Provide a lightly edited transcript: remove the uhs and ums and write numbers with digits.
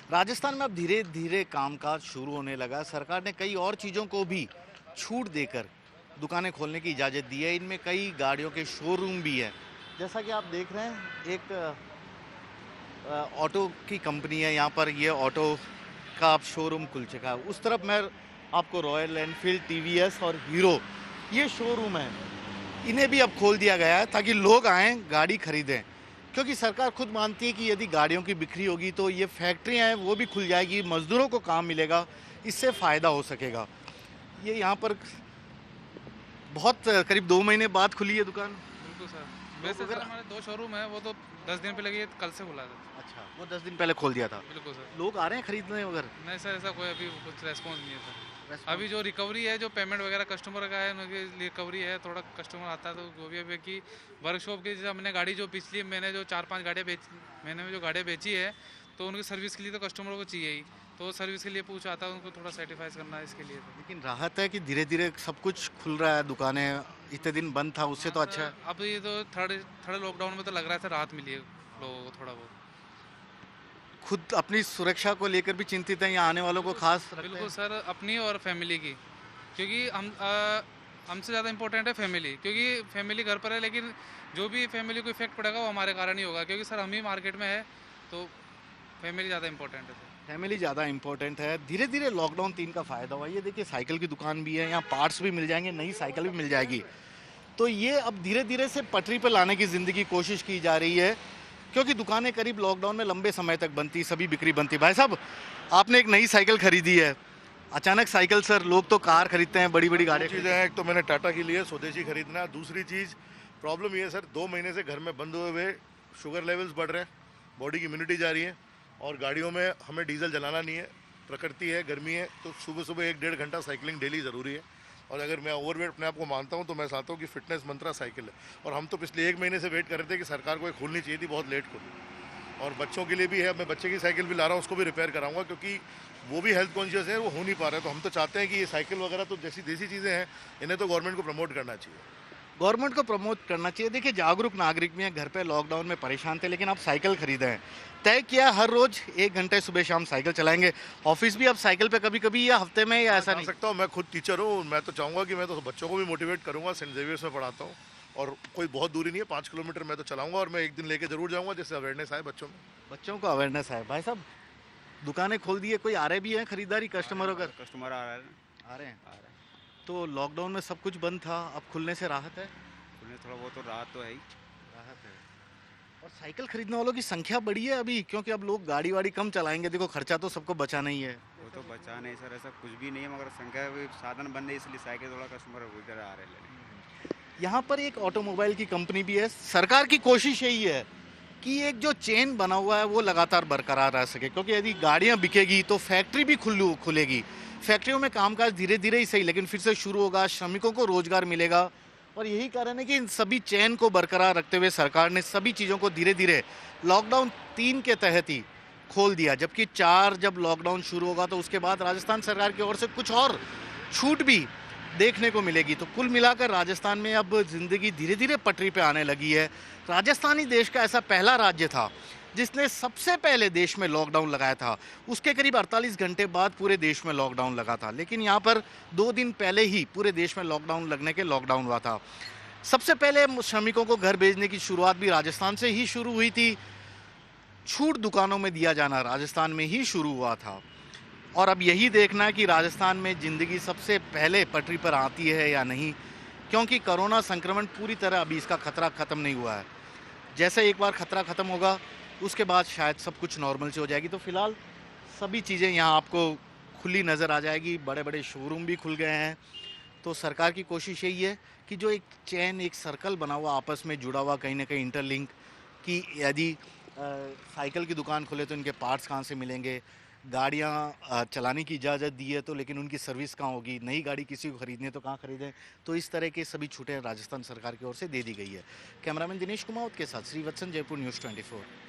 राजस्थान में अब धीरे धीरे कामकाज शुरू होने लगा। सरकार ने कई और चीज़ों को भी छूट देकर दुकानें खोलने की इजाज़त दी है। इनमें कई गाड़ियों के शोरूम भी है। जैसा कि आप देख रहे हैं, एक ऑटो की कंपनी है। यहाँ पर ये ऑटो का आप शोरूम खुल चुका है। उस तरफ मैं आपको रॉयल एनफील्ड, टीवीएस और हीरो ये शोरूम है, इन्हें भी अब खोल दिया गया है ताकि लोग आएँ, गाड़ी खरीदें। क्योंकि सरकार खुद मानती है कि यदि गाड़ियों की बिक्री होगी तो ये फैक्ट्रियाँ हैं वो भी खुल जाएगी, मज़दूरों को काम मिलेगा, इससे फ़ायदा हो सकेगा। ये यहाँ पर बहुत करीब 2 महीने बाद खुली है दुकान। बिल्कुल सर। वैसे सर हमारे 2 शोरूम है, वो तो 10 दिन पहले, ये कल से खुला था। अच्छा, वो 10 दिन पहले खोल दिया था। बिल्कुल सर। लोग आ रहे हैं खरीदने वगैरह? नहीं सर, ऐसा कोई अभी कुछ रेस्पॉन्स नहीं है सर। रेस्पॉन्स? अभी जो रिकवरी है, जो पेमेंट वगैरह कस्टमर का है, उनकी रिकवरी है, थोड़ा कस्टमर आता है तो वो भी अभी कि वर्कशॉप की, जैसे हमने गाड़ी जो पिछली महीने जो 4-5 गाड़ियाँ महीने में जो गाड़ियाँ बेची है, तो उनकी सर्विस के लिए तो कस्टमरों को चाहिए ही, तो सर्विस के लिए पूछ आता है, उनको थोड़ा सेटिस्फाइज करना है इसके लिए तो। लेकिन राहत है कि धीरे धीरे सब कुछ खुल रहा है, दुकानें इतने दिन बंद था उससे हाँ तो अच्छा सर, है। अब ये तो थर्ड थर्ड लॉकडाउन में तो लग रहा है सर राहत मिली है लोगों को थोड़ा बहुत। खुद अपनी सुरक्षा को लेकर भी चिंतित हैं, यहाँ आने वालों को खास रखते बिल्कुल हैं। सर, अपनी और फैमिली की, क्योंकि हमसे ज़्यादा इम्पोर्टेंट है फैमिली, क्योंकि फैमिली घर पर है, लेकिन जो भी फैमिली को इफेक्ट पड़ेगा वो हमारे कारण ही होगा, क्योंकि सर हम ही मार्केट में है, तो फैमिली ज़्यादा इम्पोर्टेंट है सर। फैमिली ज़्यादा इंपॉर्टेंट है। धीरे धीरे लॉकडाउन 3 का फ़ायदा हुआ। ये देखिए, साइकिल की दुकान भी है, यहाँ पार्ट्स भी मिल जाएंगे, नई साइकिल भी मिल जाएगी। तो ये अब धीरे धीरे से पटरी पर लाने की ज़िंदगी कोशिश की जा रही है, क्योंकि दुकानें करीब लॉकडाउन में लंबे समय तक बंद थी, सभी बिक्री बंद थी। भाई साहब, आपने एक नई साइकिल खरीदी है, अचानक साइकिल सर, लोग तो कार खरीदते हैं, बड़ी बड़ी दो गाड़ियाँ चीज़ें हैं। एक तो मैंने टाटा की लिए स्वदेशी खरीदना। दूसरी चीज़ प्रॉब्लम ये है सर, 2 महीने से घर में बंद हुए हुए शुगर लेवल्स बढ़ रहे हैं, बॉडी की इम्यूनिटी जा रही है, और गाड़ियों में हमें डीजल जलाना नहीं है। प्रकृति है, गर्मी है, तो सुबह सुबह 1-1.5 घंटा साइकिलिंग डेली ज़रूरी है। और अगर मैं ओवरवेट अपने आप को मानता हूँ तो मैं चाहता हूँ कि फिटनेस मंत्रा साइकिल है। और हम तो पिछले 1 महीने से वेट कर रहे थे कि सरकार को ये खोलनी चाहिए थी, बहुत लेट खोली। और बच्चों के लिए भी है, मैं बच्चे की साइकिल भी ला रहा हूँ, उसको भी रिपेयर कराऊंगा, क्योंकि वो भी हेल्थ कॉन्शियस है, वो हो नहीं पा रहे। तो हम तो चाहते हैं कि ये साइकिल वगैरह तो जैसी देसी चीज़ें हैं, इन्हें तो गवर्नमेंट को प्रमोट करना चाहिए। गवर्नमेंट को प्रमोट करना चाहिए। देखिए, जागरूक नागरिक भी हैं, घर पे लॉकडाउन में परेशान थे, लेकिन आप साइकिल खरीदे हैं। तय किया हर रोज 1 घंटे सुबह शाम साइकिल चलाएंगे। ऑफिस भी अब साइकिल पे कभी कभी, या हफ्ते में, या ऐसा जा नहीं? सकता हूँ, मैं खुद टीचर हूँ, मैं तो चाहूँगा कि मैं तो बच्चों को भी मोटिवेट करूँगा। सेंट जेवियर्स में पढ़ाता हूँ, और कोई बहुत दूरी नहीं है, 5 किलोमीटर मैं तो चलाऊँगा, और मैं एक दिन लेके जरूर जाऊँगा, जिससे अवेयरनेस आए बच्चों में। बच्चों को अवेयरनेस है। भाई साहब, दुकानें खोल दी है, कोई आ रहे भी हैं खरीदारी, कस्टमर वगैरह कस्टमर आ रहा है। आ रहे हैं? आ रहा है। तो लॉकडाउन में सब कुछ बंद था, अब खुलने से राहत है? उन्हें थोड़ा बहुत तो राहत तो है ही। राहत है। और साइकिल खरीदने वालों की संख्या बढ़ी है अभी, क्योंकि अब लोग गाड़ी वाड़ी कम चलाएंगे। देखो, खर्चा तो सबको बचाना ही है। वो तो बचा नहीं सर, ऐसा कुछ भी नहीं है, मगर संख्या भी साधन बंद है, इसलिए साइकिल थोड़ा कस्टमर इधर आ रहे हैं लेने। यहाँ पर एक ऑटोमोबाइल की कंपनी भी है। सरकार की कोशिश यही है कि एक जो चेन बना हुआ है वो लगातार बरकरार रह सके, क्योंकि यदि गाड़ियाँ बिकेगी तो फैक्ट्री भी खुलेगी। फैक्ट्रियों में कामकाज धीरे धीरे ही सही, लेकिन फिर से शुरू होगा, श्रमिकों को रोजगार मिलेगा। और यही कारण है कि इन सभी चेन को बरकरार रखते हुए सरकार ने सभी चीज़ों को धीरे धीरे लॉकडाउन 3 के तहत ही खोल दिया। जबकि 4 जब लॉकडाउन शुरू होगा तो उसके बाद राजस्थान सरकार की ओर से कुछ और छूट भी देखने को मिलेगी। तो कुल मिलाकर राजस्थान में अब जिंदगी धीरे धीरे पटरी पे आने लगी है। राजस्थान ही देश का ऐसा पहला राज्य था जिसने सबसे पहले देश में लॉकडाउन लगाया था। उसके करीब 48 घंटे बाद पूरे देश में लॉकडाउन लगा था, लेकिन यहाँ पर 2 दिन पहले ही पूरे देश में लॉकडाउन लगने के लॉकडाउन हुआ था। सबसे पहले श्रमिकों को घर भेजने की शुरुआत भी राजस्थान से ही शुरू हुई थी। छूट दुकानों में दिया जाना राजस्थान में ही शुरू हुआ था। और अब यही देखना है कि राजस्थान में ज़िंदगी सबसे पहले पटरी पर आती है या नहीं, क्योंकि कोरोना संक्रमण पूरी तरह अभी इसका खतरा ख़त्म नहीं हुआ है। जैसे एक बार खतरा ख़त्म होगा उसके बाद शायद सब कुछ नॉर्मल से हो जाएगी। तो फिलहाल सभी चीज़ें यहाँ आपको खुली नज़र आ जाएगी, बड़े बड़े शोरूम भी खुल गए हैं। तो सरकार की कोशिश यही है कि जो एक चैन, एक सर्कल बना हुआ, आपस में जुड़ा हुआ, कहीं ना कहीं इंटरलिंक, कि यदि साइकिल की दुकान खोले तो इनके पार्ट्स कहाँ से मिलेंगे, गाड़ियाँ चलाने की इजाज़त दी है तो लेकिन उनकी सर्विस कहाँ होगी, नई गाड़ी किसी को खरीदनी है तो कहाँ खरीदें। तो इस तरह के सभी छूटें राजस्थान सरकार की ओर से दे दी गई है। कैमरामैन दिनेश कुमावत के साथ श्रीवत्सन, जयपुर न्यूज़ 24।